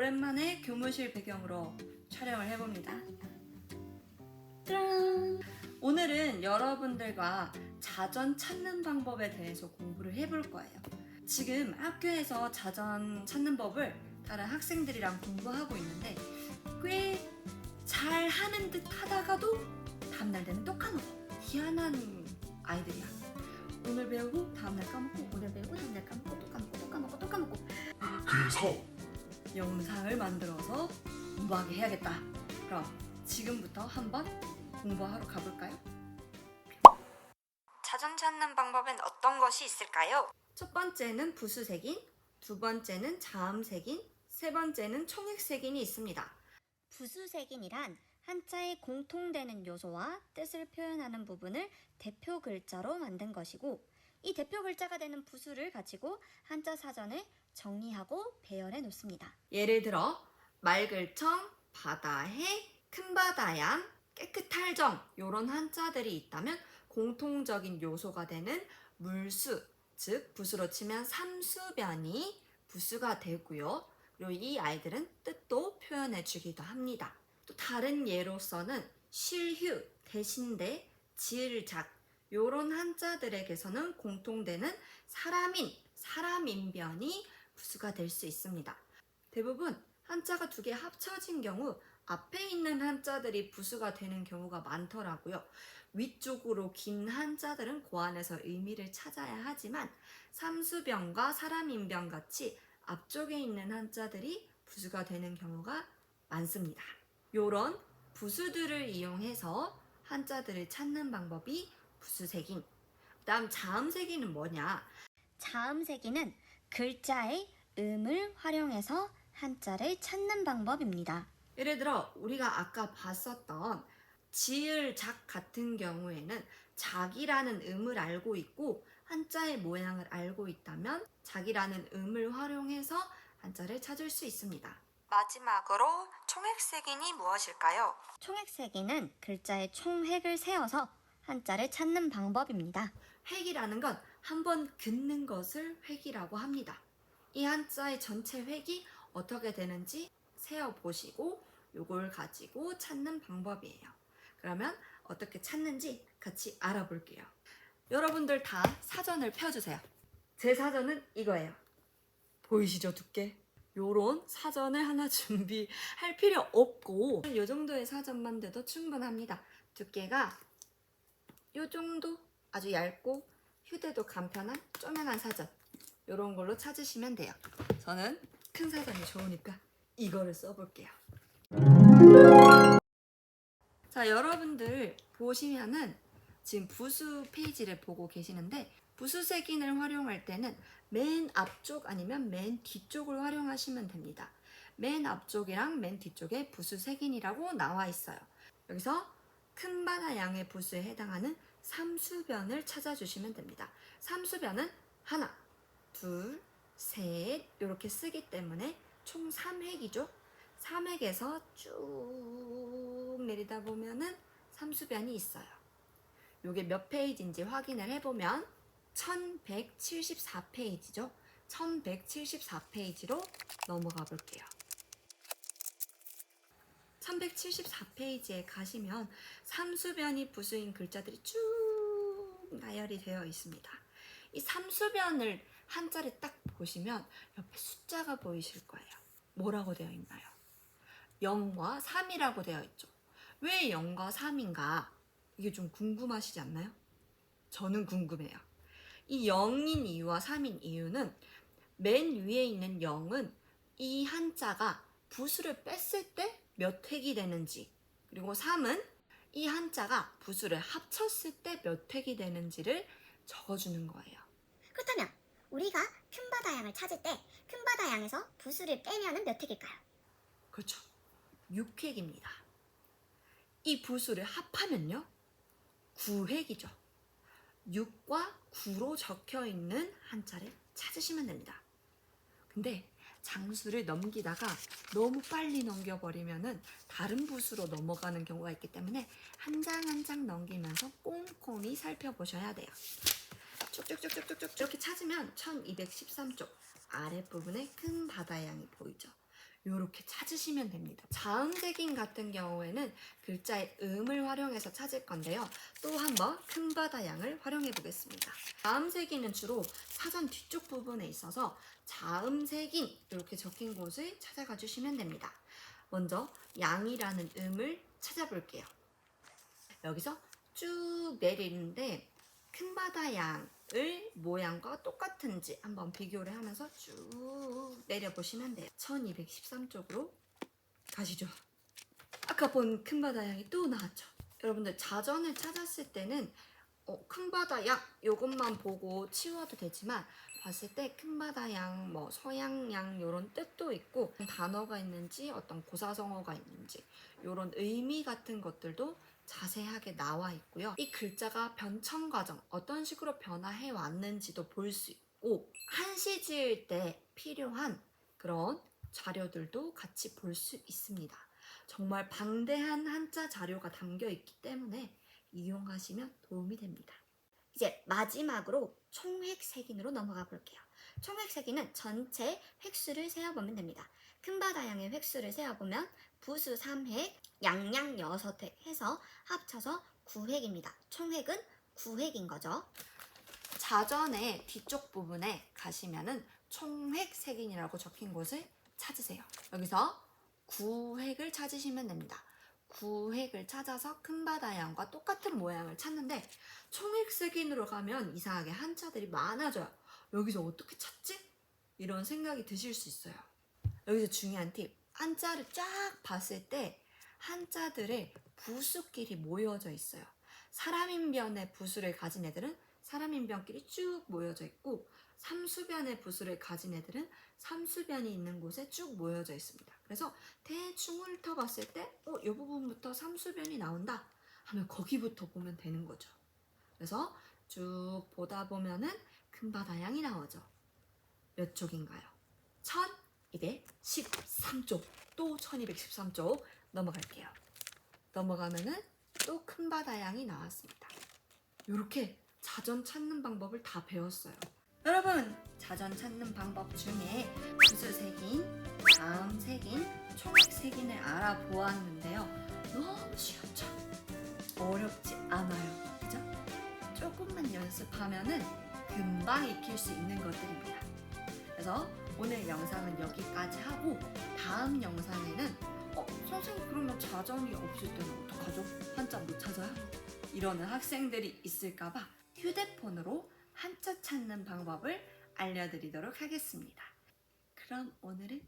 오랜만에 교무실 배경으로 촬영을 해봅니다. 짜란! 오늘은 여러분들과 자전 찾는 방법에 대해서 공부를 해볼 거예요. 지금 학교에서 자전 찾는 법을 다른 학생들이랑 공부하고 있는데 꽤 잘하는 듯 하다가도 다음날 되면 또 까먹어. 희한한 아이들이야. 오늘 배우고 다음날 까먹고, 오늘 배우고 다음날 까먹고, 또 까먹고, 또 까먹고, 또 까먹고. 그래서 영상을 만들어서 공부하게 해야겠다. 그럼 지금부터 한번 공부하러 가볼까요? 자전 찾는 방법엔 어떤 것이 있을까요? 첫 번째는 부수색인, 두 번째는 자음색인, 세 번째는 총획색인이 있습니다. 부수색인이란 한자에 공통되는 요소와 뜻을 표현하는 부분을 대표 글자로 만든 것이고, 이 대표 글자가 되는 부수를 가지고 한자 사전을 정리하고 배열해 놓습니다. 예를 들어 맑을청, 바다해, 큰바다양, 깨끗할정 이런 한자들이 있다면 공통적인 요소가 되는 물수, 즉 부수로 치면 삼수변이 부수가 되고요. 그리고 이 아이들은 뜻도 표현해 주기도 합니다. 또 다른 예로서는 실휴, 대신대, 지을작 이런 한자들에게서는 공통되는 사람인, 사람인변이 부수가 될 수 있습니다. 대부분 한자가 두 개 합쳐진 경우 앞에 있는 한자들이 부수가 되는 경우가 많더라고요. 위쪽으로 긴 한자들은 그 안에서 의미를 찾아야 하지만 삼수변과 사람인변 같이 앞쪽에 있는 한자들이 부수가 되는 경우가 많습니다. 이런 부수들을 이용해서 한자들을 찾는 방법이 부수색인. 다음 자음색인은 뭐냐? 자음색인은 글자의 음을 활용해서 한자를 찾는 방법입니다. 예를 들어 우리가 아까 봤었던 지을 작 같은 경우에는 작이라는 음을 알고 있고 한자의 모양을 알고 있다면 작이라는 음을 활용해서 한자를 찾을 수 있습니다. 마지막으로 총획색인이 무엇일까요? 총획색인은 글자의 총획을 세어서 한자를 찾는 방법입니다. 획이라는 건 한번 긋는 것을 획이라고 합니다. 이 한자의 전체 획이 어떻게 되는지 세어보시고 이걸 가지고 찾는 방법이에요. 그러면 어떻게 찾는지 같이 알아볼게요. 여러분들 다 사전을 펴주세요. 제 사전은 이거예요. 보이시죠, 두께? 요런 사전을 하나 준비할 필요 없고 이 정도의 사전만 돼도 충분합니다. 두께가 요 정도 아주 얇고 휴대도 간편한 쪼매난 사전 요런 걸로 찾으시면 돼요. 저는 큰 사전이 좋으니까 이거를 써볼게요. 자, 여러분들 보시면은 지금 부수 페이지를 보고 계시는데 부수색인을 활용할 때는 맨 앞쪽 아니면 맨 뒤쪽을 활용하시면 됩니다. 맨 앞쪽이랑 맨 뒤쪽에 부수색인이라고 나와 있어요. 여기서 큰바다 양의 부수에 해당하는 삼수변을 찾아주시면 됩니다. 삼수변은 하나, 둘, 셋 이렇게 쓰기 때문에 총 3획이죠. 3획에서 쭉 내리다 보면은 삼수변이 있어요. 요게 몇 페이지인지 확인을 해보면 1174페이지죠. 1174페이지로 넘어가 볼게요. 1174페이지에 가시면 삼수변이 부수인 글자들이 쭉 나열이 되어 있습니다. 이 삼수변을 한자를 딱 보시면 옆에 숫자가 보이실 거예요. 뭐라고 되어 있나요? 0과 3이라고 되어 있죠. 왜 0과 3인가? 이게 좀 궁금하시지 않나요? 저는 궁금해요. 이 0인 이유와 3인 이유는 맨 위에 있는 0은 이 한자가 부수를 뺐을 때 몇 획이 되는지, 그리고 3은 이 한자가 부수를 합쳤을 때 몇 획이 되는지를 적어주는 거예요. 그렇다면 우리가 큰바다양을 찾을 때 큰바다양에서 부수를 빼면 몇 획일까요? 그렇죠. 6획입니다. 이 부수를 합하면요 9획이죠. 6과 9로 적혀 있는 한자를 찾으시면 됩니다. 근데 장수를 넘기다가 너무 빨리 넘겨버리면은 다른 부수로 넘어가는 경우가 있기 때문에 한 장 한 장 넘기면서 꼼꼼히 살펴보셔야 돼요. 쭉쭉쭉쭉쭉 이렇게 찾으면 1213쪽 아랫부분에 큰 바다양이 보이죠. 이렇게 찾으시면 됩니다. 자음색인 같은 경우에는 글자의 음을 활용해서 찾을 건데요. 또 한번 큰 바다 양을 활용해 보겠습니다. 자음색인은 주로 사전 뒤쪽 부분에 있어서 자음색인 이렇게 적힌 곳을 찾아가 주시면 됩니다. 먼저 양이라는 음을 찾아볼게요. 여기서 쭉 내리는데 큰 바다 양을 모양과 똑같은지 한번 비교를 하면서 쭉 내려보시면 돼요. 1213쪽으로 가시죠. 아까 본 큰 바다 양이 또 나왔죠. 여러분들 자전을 찾았을 때는 큰 바다 양 요것만 보고 치워도 되지만 봤을 때 큰 바다 양, 뭐 서양 양 요런 뜻도 있고 단어가 있는지 어떤 고사성어가 있는지 요런 의미 같은 것들도 자세하게 나와 있고요. 이 글자가 변천 과정 어떤 식으로 변화해 왔는지도 볼 수 있고 한시 지을 때 필요한 그런 자료들도 같이 볼 수 있습니다. 정말 방대한 한자 자료가 담겨 있기 때문에 이용하시면 도움이 됩니다. 이제 마지막으로 총획색인으로 넘어가 볼게요. 총획색인은 전체 획수를 세어보면 됩니다. 큰 바다 양의 획수를 세어보면 부수 3획, 양양 6획 해서 합쳐서 9획입니다. 총획은 9획인 거죠. 자전의 뒤쪽 부분에 가시면은 총획색인이라고 적힌 곳을 찾으세요. 여기서 9획을 찾으시면 됩니다. 9획을 찾아서 큰 바다 양과 똑같은 모양을 찾는데 총획색인으로 가면 이상하게 한자들이 많아져요. 여기서 어떻게 찾지? 이런 생각이 드실 수 있어요. 여기서 중요한 팁. 한자를 쫙 봤을 때 한자들의 부수끼리 모여져 있어요. 사람인변의 부수를 가진 애들은 사람인변끼리 쭉 모여져 있고 삼수변의 부수를 가진 애들은 삼수변이 있는 곳에 쭉 모여져 있습니다. 그래서 대충 훑어봤을 때 이 부분부터 삼수변이 나온다 하면 거기부터 보면 되는 거죠. 그래서 쭉 보다 보면은 큰 바다 양이 나오죠. 몇 쪽인가요? 1213쪽. 또 1213쪽 넘어갈게요. 넘어가면은 또 큰 바다 양이 나왔습니다. 이렇게 자전 찾는 방법을 다 배웠어요. 여러분, 자전 찾는 방법 중에 부수색인, 자음색인, 총획색인을 알아보았는데요. 너무 쉽죠? 어렵지 않아요. 그죠? 조금만 연습하면은 금방 익힐 수 있는 것들입니다. 그래서 오늘 영상은 여기까지 하고 다음 영상에는 선생님 그러면 자전이 없을 때는 어떡하죠? 한자 못 찾아요? 이러는 학생들이 있을까봐 휴대폰으로 한자 찾는 방법을 알려드리도록 하겠습니다. 그럼 오늘은